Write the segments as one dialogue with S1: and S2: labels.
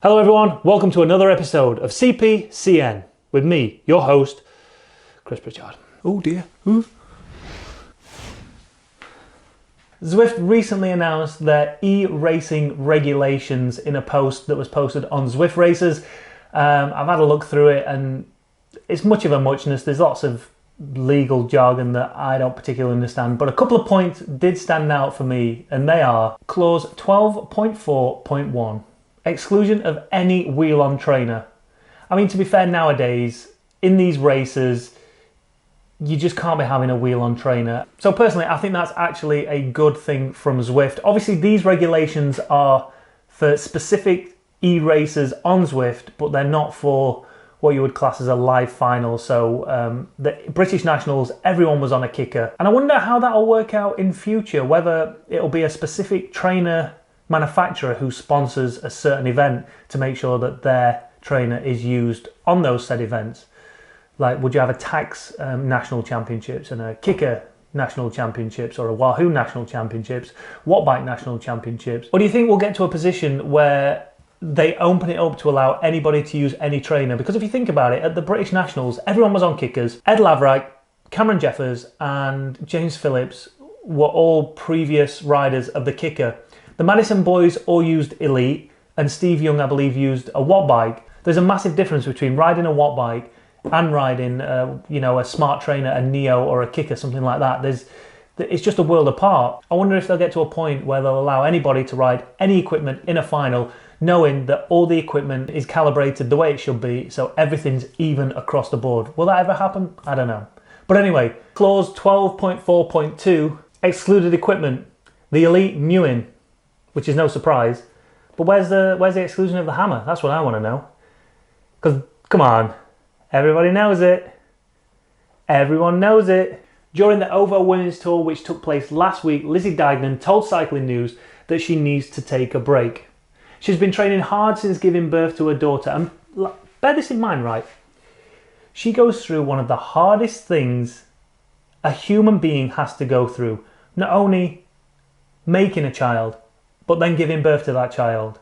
S1: Hello everyone, welcome to another episode of CPCN with me, your host, Chris Pritchard. Oh dear. Ooh. Zwift recently announced their e-racing regulations in a post that was posted on Zwift Races. I've had a look through it and it's much of a muchness. There's lots of legal jargon that I don't particularly understand, but a couple of points did stand out for me, and they are clause 12.4.1. Exclusion of any wheel-on trainer. I mean, to be fair, nowadays, in these races, you just can't be having a wheel-on trainer. So personally, I think that's actually a good thing from Zwift. Obviously, these regulations are for specific e-racers on Zwift, but they're not for what you would class as a live final. So the British Nationals, everyone was on a kicker. And I wonder how that'll work out in future, whether it'll be a specific trainer manufacturer who sponsors a certain event to make sure that their trainer is used on those said events. Like, would you have a tax national championships and a kicker national championships, or a Wahoo national championships, Wattbike national championships? Or do you think we'll get to a position where they open it up to allow anybody to use any trainer? Because if you think about it, at the British Nationals, everyone was on kickers. Ed Laverick, Cameron Jeffers and James Phillips were all previous riders of the kicker. The Madison boys all used Elite, and Steve Young, I believe, used a Wattbike. There's a massive difference between riding a Wattbike and riding, a smart trainer, a Neo, or a kicker, something like that. It's just a world apart. I wonder if they'll get to a point where they'll allow anybody to ride any equipment in a final, knowing that all the equipment is calibrated the way it should be, so everything's even across the board. Will that ever happen? I don't know. But anyway, clause 12.4.2, excluded equipment. The Elite Mewing, which is no surprise. But where's the exclusion of the hammer? That's what I want to know. Because, come on, everybody knows it. Everyone knows it. During the OVO Women's Tour, which took place last week, Lizzie Deignan told Cycling News that she needs to take a break. She's been training hard since giving birth to her daughter. And bear this in mind, right? She goes through one of the hardest things a human being has to go through. Not only making a child, but then giving birth to that child.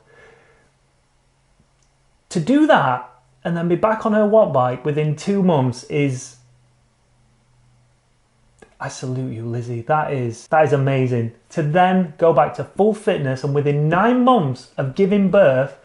S1: To do that and then be back on her Wattbike within 2 months is... I salute you, Lizzie. That is amazing. To then go back to full fitness, and within 9 months of giving birth,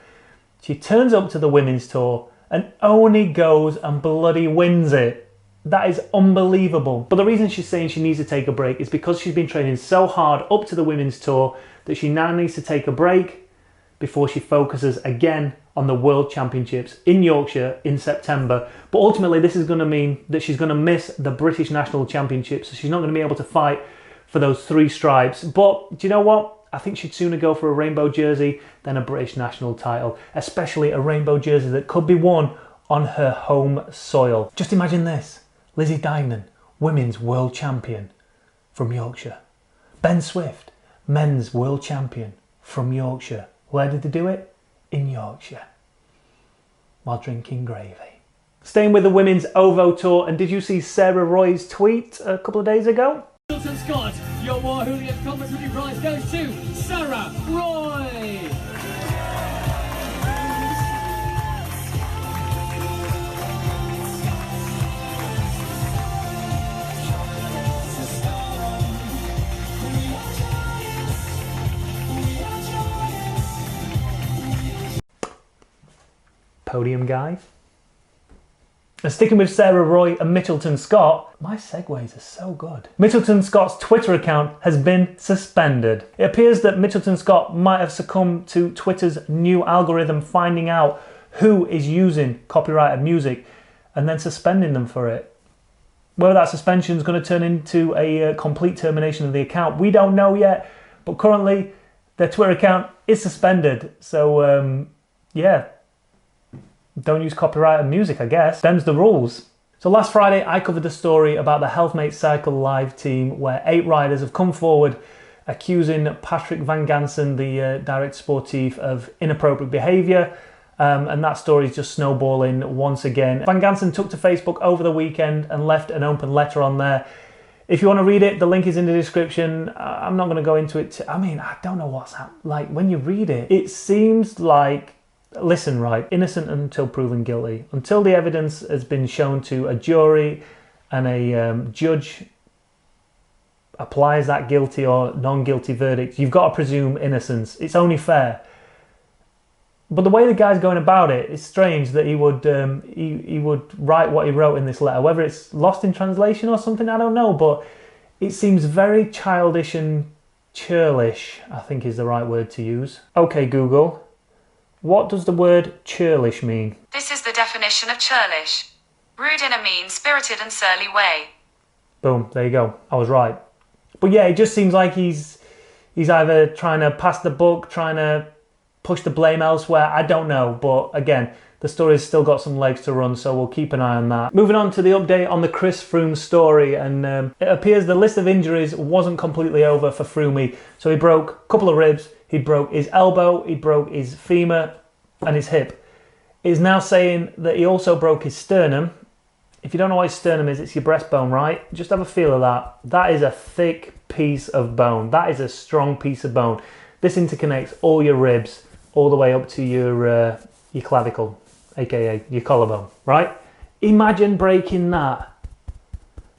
S1: she turns up to the Women's Tour and only goes and bloody wins it. That is unbelievable. But the reason she's saying she needs to take a break is because she's been training so hard up to the Women's Tour that she now needs to take a break before she focuses again on the World Championships in Yorkshire in September. But ultimately, this is going to mean that she's going to miss the British National Championships, so she's not going to be able to fight for those 3 stripes. But do you know what? I think she'd sooner go for a rainbow jersey than a British national title, especially a rainbow jersey that could be won on her home soil. Just imagine this. Lizzie Deignan, Women's World Champion from Yorkshire. Ben Swift, Men's World Champion from Yorkshire. Where did they do it? In Yorkshire. While drinking gravy. Staying with the Women's OVO Tour, and did you see Sarah Roy's tweet a couple of days ago?
S2: Milton Scott, your Wahoo commentary prize goes to Sarah Roy!
S1: Podium guy. And sticking with Sarah Roy and Mitchelton Scott, my segues are so good. Mitchelton Scott's Twitter account has been suspended. It appears that Mitchelton Scott might have succumbed to Twitter's new algorithm finding out who is using copyrighted music and then suspending them for it. Whether that suspension is going to turn into a complete termination of the account, we don't know yet, but currently their Twitter account is suspended. So, yeah. Don't use copyrighted music, I guess. Them's the rules. So last Friday, I covered the story about the Healthmate Cycle Live team, where 8 riders have come forward accusing Patrick Van Gansen, the direct sportif, of inappropriate behaviour. And that story is just snowballing once again. Van Gansen took to Facebook over the weekend and left an open letter on there. If you want to read it, the link is in the description. I'm not going to go into it. I mean, I don't know what's happening. Like, when you read it, it seems like listen, right, innocent until proven guilty. Until the evidence has been shown to a jury and a judge applies that guilty or non-guilty verdict, you've got to presume innocence. It's only fair. But the way the guy's going about it, it's strange that he would write what he wrote in this letter. Whether it's lost in translation or something, I don't know. But it seems very childish and churlish, I think is the right word to use. Okay, Google, what does the word churlish mean?
S3: This is the definition of churlish. Rude in a mean-spirited and surly way.
S1: Boom, there you go. I was right. But yeah, it just seems like he's either trying to pass the buck, trying to push the blame elsewhere. I don't know. But again, the story's still got some legs to run, so we'll keep an eye on that. Moving on to the update on the Chris Froome story, and it appears the list of injuries wasn't completely over for Froome. So he broke a couple of ribs, he broke his elbow, he broke his femur and his hip. He's now saying that he also broke his sternum. If you don't know what his sternum is, it's your breastbone, right? Just have a feel of that. That is a thick piece of bone. That is a strong piece of bone. This interconnects all your ribs all the way up to your clavicle, aka your collarbone, right? Imagine breaking that.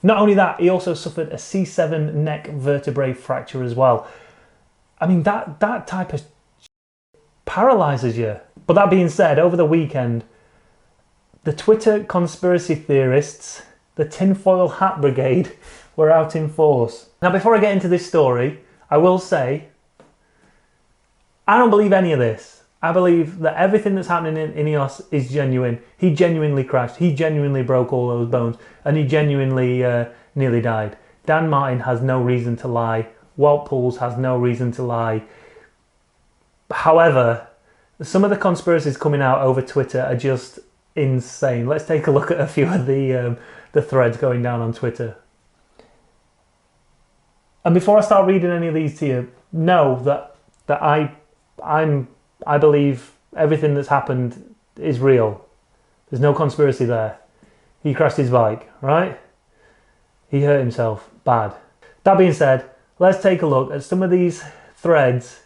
S1: Not only that, he also suffered a C7 neck vertebrae fracture as well. I mean, that type of paralyzes you. But that being said, over the weekend, the Twitter conspiracy theorists, the tinfoil hat brigade, were out in force. Now, before I get into this story, I will say, I don't believe any of this. I believe that everything that's happening in Ineos is genuine. He genuinely crashed. He genuinely broke all those bones. And he genuinely nearly died. Dan Martin has no reason to lie. Wout Poels has no reason to lie. However, some of the conspiracies coming out over Twitter are just insane. Let's take a look at a few of the threads going down on Twitter. And before I start reading any of these to you, know that I believe everything that's happened is real. There's no conspiracy there. He crashed his bike, right? He hurt himself bad. That being said, let's take a look at some of these threads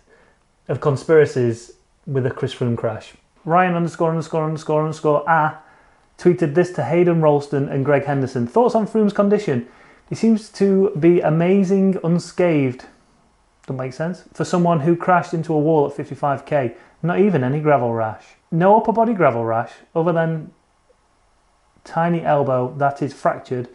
S1: of conspiracies with the Chris Froome crash. Ryan ____ tweeted this to Hayden Rolston and Greg Henderson. Thoughts on Froome's condition? He seems to be amazing unscathed. Doesn't make sense. For someone who crashed into a wall at 55k. Not even any gravel rash. No upper body gravel rash other than tiny elbow that is fractured.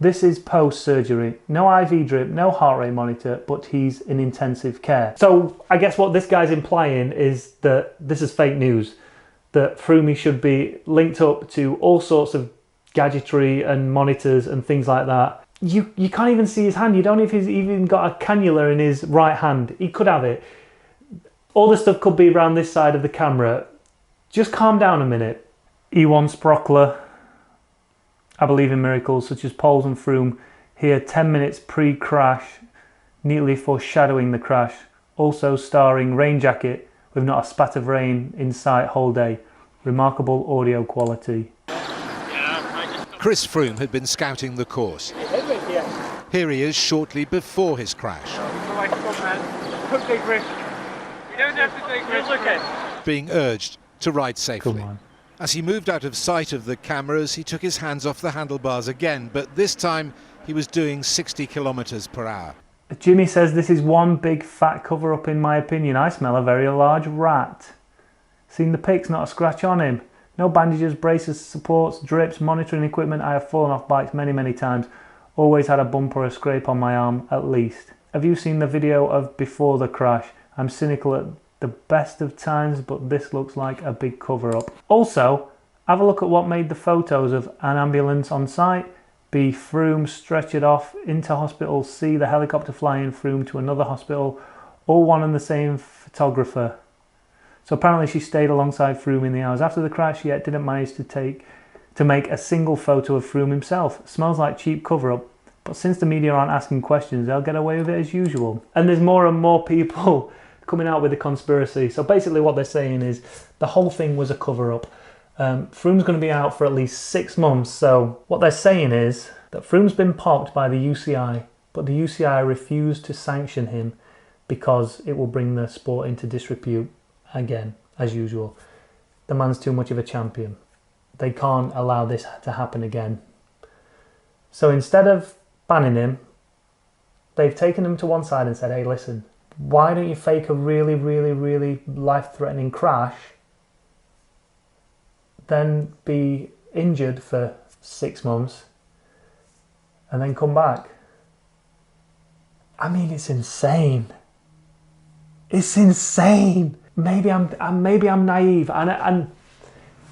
S1: This is post-surgery. No IV drip, no heart rate monitor, but he's in intensive care. So I guess what this guy's implying is that this is fake news. That Froome should be linked up to all sorts of gadgetry and monitors and things like that. You can't even see his hand. You don't know if he's even got a cannula in his right hand. He could have it. All this stuff could be around this side of the camera. Just calm down a minute. E1 Sprockler. I believe in miracles such as Poels and Froome. Here 10 minutes pre-crash, neatly foreshadowing the crash. Also starring Rain Jacket with not a spat of rain in sight whole day. Remarkable audio quality.
S4: Chris Froome had been scouting the course. Here he is shortly before his crash. Being urged to ride safely. As he moved out of sight of the cameras, he took his hands off the handlebars again, but this time he was doing 60 kilometers per hour.
S1: Jimmy says this is one big fat cover-up in my opinion. I smell a very large rat. Seen the pics, not a scratch on him. No bandages, braces, supports, drips, monitoring equipment. I have fallen off bikes many times. Always had a bump or a scrape on my arm, at least. Have you seen the video of before the crash? I'm cynical at the best of times, but this looks like a big cover-up. Also, have a look at what made the photos of an ambulance on site, B. Froome stretchered off into hospital, C. the helicopter flying Froome to another hospital, all one and the same photographer. So apparently she stayed alongside Froome in the hours after the crash, yet didn't manage to make a single photo of Froome himself. Smells like cheap cover-up, but since the media aren't asking questions, they'll get away with it as usual. And there's more and more people coming out with the conspiracy. So basically what they're saying is the whole thing was a cover-up. Froome's going to be out for at least 6 months. So what they're saying is that Froome's been popped by the UCI, but the UCI refused to sanction him because it will bring the sport into disrepute again, as usual. the man's too much of a champion. They can't allow this to happen again. So instead of banning him, they've taken him to one side and said, hey, listen, why don't you fake a really, really, really life-threatening crash, then be injured for 6 months, and then come back? I mean, it's insane. It's insane. Maybe I'm naive, and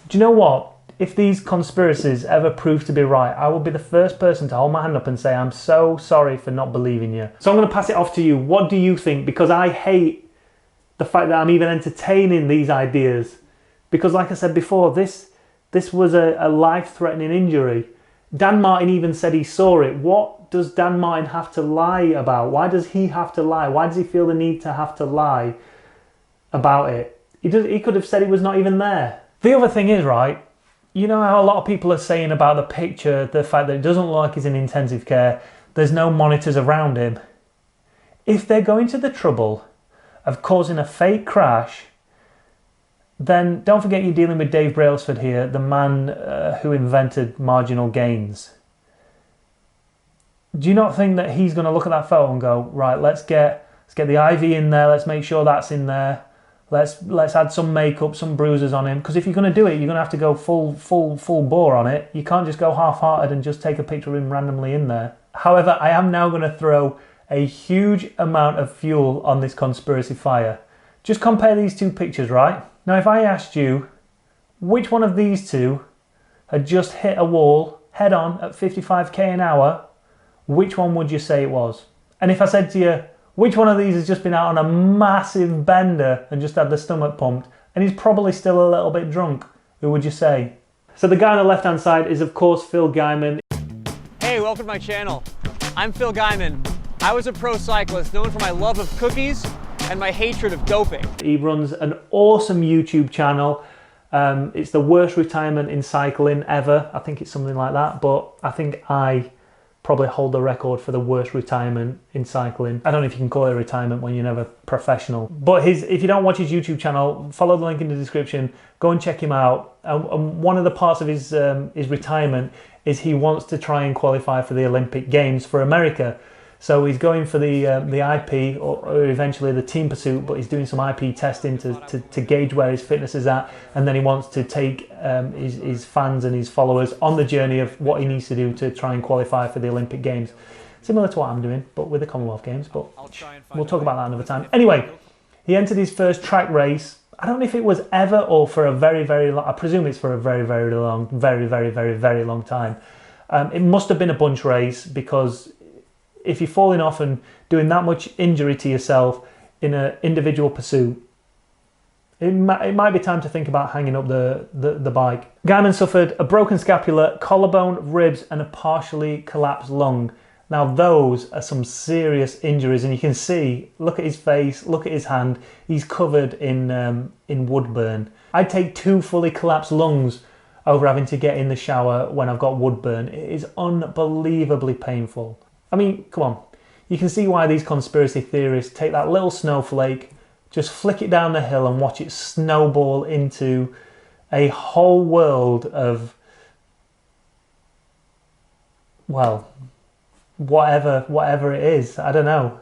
S1: do you know what? If these conspiracies ever prove to be right, I will be the first person to hold my hand up and say, I'm so sorry for not believing you. So I'm going to pass it off to you. What do you think? Because I hate the fact that I'm even entertaining these ideas. Because like I said before, this was a life-threatening injury. Dan Martin even said he saw it. What does Dan Martin have to lie about? Why does he have to lie? Why does he feel the need to have to lie about it? He could have said he was not even there. The other thing is, right, you know how a lot of people are saying about the picture, the fact that it doesn't look like he's in intensive care, there's no monitors around him. If they're going to the trouble of causing a fake crash, then don't forget you're dealing with Dave Brailsford here, the man who invented marginal gains. Do you not think that he's going to look at that photo and go, right, let's get the IV in there, let's make sure that's in there, let's add some makeup, some bruises on him, because if you're going to do it, you're going to have to go full bore on it. You can't just go half-hearted and just take a picture of him randomly in there. However, I am now going to throw a huge amount of fuel on this conspiracy fire. Just compare these two pictures, right? Now, if I asked you which one of these two had just hit a wall head on at 55k an hour, which one would you say it was? And if I said to you, which one of these has just been out on a massive bender and just had the stomach pumped, and he's probably still a little bit drunk, who would you say? So the guy on the left-hand side is, of course, Phil Gaimon.
S5: Hey, welcome to my channel. I'm Phil Gaimon. I was a pro cyclist known for my love of cookies and my hatred of doping.
S1: He runs an awesome YouTube channel. It's the worst retirement in cycling ever. I think it's something like that, but I think I probably hold the record for the worst retirement in cycling. I don't know if you can call it a retirement when you're never professional. But if you don't watch his YouTube channel, follow the link in the description, go and check him out. And one of the parts of his retirement is he wants to try and qualify for the Olympic Games for America. So he's going for the IP or eventually the team pursuit, but he's doing some IP testing to gauge where his fitness is at, and then he wants to take his fans and his followers on the journey of what he needs to do to try and qualify for the Olympic Games. Similar to what I'm doing, but with the Commonwealth Games, but we'll talk about that another time. Anyway, he entered his first track race. I don't know if it was ever or for a very, very long, I presume it's for a very, very long, very long time. It must have been a bunch race, because if you're falling off and doing that much injury to yourself in an individual pursuit, it might be time to think about hanging up the bike. Gaimon suffered a broken scapula, collarbone, ribs, and a partially collapsed lung. Now those are some serious injuries, and you can see, look at his face, look at his hand, he's covered in wood burn. I'd take 2 fully collapsed lungs over having to get in the shower when I've got wood burn. It is unbelievably painful. I mean, come on. You can see why these conspiracy theorists take that little snowflake, just flick it down the hill and watch it snowball into a whole world of, well, whatever it is. I don't know.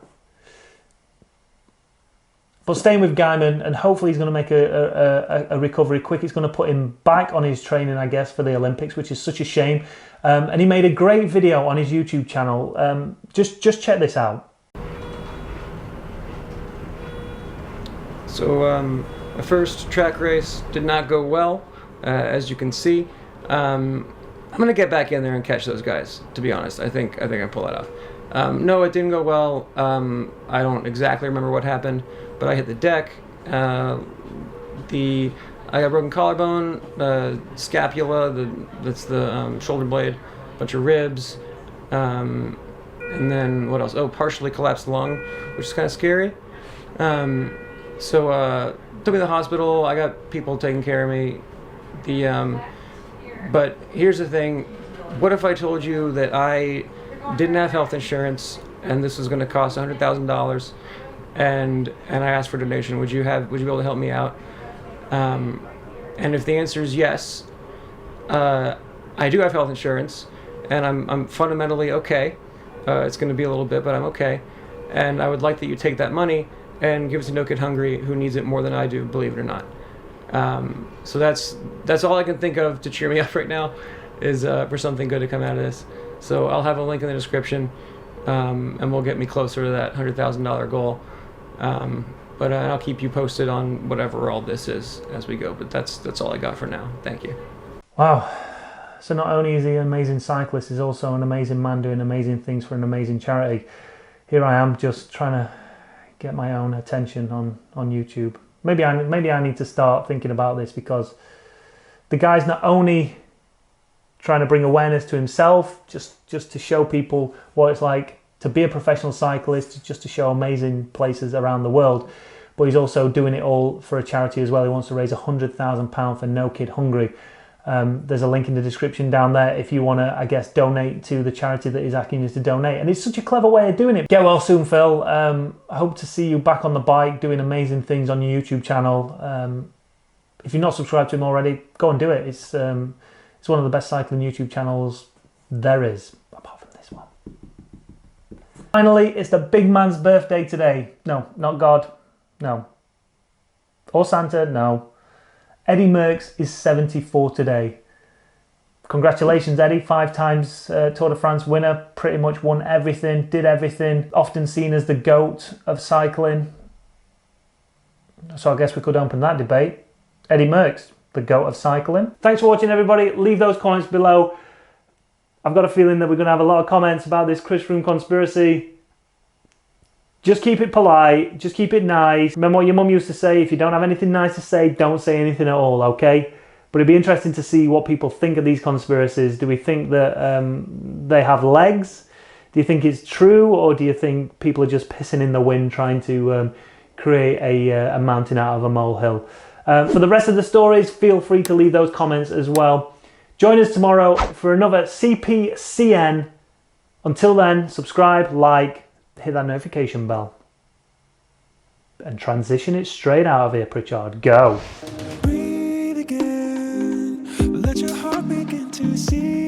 S1: But staying with Gaimon, and hopefully he's going to make a recovery quick. It's going to put him back on his training, I guess, for the Olympics, which is such a shame. And he made a great video on his YouTube channel. Just check this out.
S6: So my first track race did not go well, as you can see. I'm gonna get back in there and catch those guys. To be honest, I think I pull that off. No, it didn't go well. I don't exactly remember what happened, but I hit the deck. I got a broken collarbone, scapula, that's the shoulder blade, bunch of ribs, and then what else? Oh, partially collapsed lung, which is kind of scary. So took me to the hospital. I got people taking care of me. But here's the thing: what if I told you that I didn't have health insurance and this was going to cost $100,000, and I asked for a donation? Would you be able to help me out? And And if the answer is yes, I do have health insurance, and I'm fundamentally okay. It's going to be a little bit, but I'm okay. And I would like that you take that money and give it to No Kid Hungry, who needs it more than I do, believe it or not. So that's all I can think of to cheer me up right now, is for something good to come out of this. So I'll have a link in the description, and will get me closer to that $100,000 goal. But I'll keep you posted on whatever all this is as we go. But that's all I got for now. Thank you.
S1: Wow. So not only is he an amazing cyclist, he's also an amazing man doing amazing things for an amazing charity. Here I am just trying to get my own attention on YouTube. Maybe I need to start thinking about this, because the guy's not only trying to bring awareness to himself, just to show people what it's like to be a professional cyclist, just to show amazing places around the world, but he's also doing it all for a charity as well. He wants to raise £100,000 for No Kid Hungry. There's a link in the description down there if you want to, I guess, donate to the charity that he's asking you to donate. And it's such a clever way of doing it. Get well soon, Phil. I hope to see you back on the bike doing amazing things on your YouTube channel. If you're not subscribed to him already, go and do it. It's one of the best cycling YouTube channels there is, apart from this one. Finally, it's the big man's birthday today. No, not God. No. Or Santa. No. Eddie Merckx is 74 today. Congratulations, Eddie. 5 times Tour de France winner. Pretty much won everything, did everything. Often seen as the GOAT of cycling. So I guess we could open that debate. Eddie Merckx, the GOAT of cycling. Thanks for watching, everybody. Leave those comments below. I've got a feeling that we're going to have a lot of comments about this Chris Froome conspiracy. Just keep it polite, just keep it nice. Remember what your mum used to say, if you don't have anything nice to say, don't say anything at all, okay? But it'd be interesting to see what people think of these conspiracies. Do we think that they have legs? Do you think it's true, or do you think people are just pissing in the wind trying to create a mountain out of a molehill? For the rest of the stories, feel free to leave those comments as well. Join us tomorrow for another CPCN. Until then, subscribe, like, hit that notification bell, and transition it straight out of here, Pritchard. Go.
S7: Breathe again. Let your heart begin to see.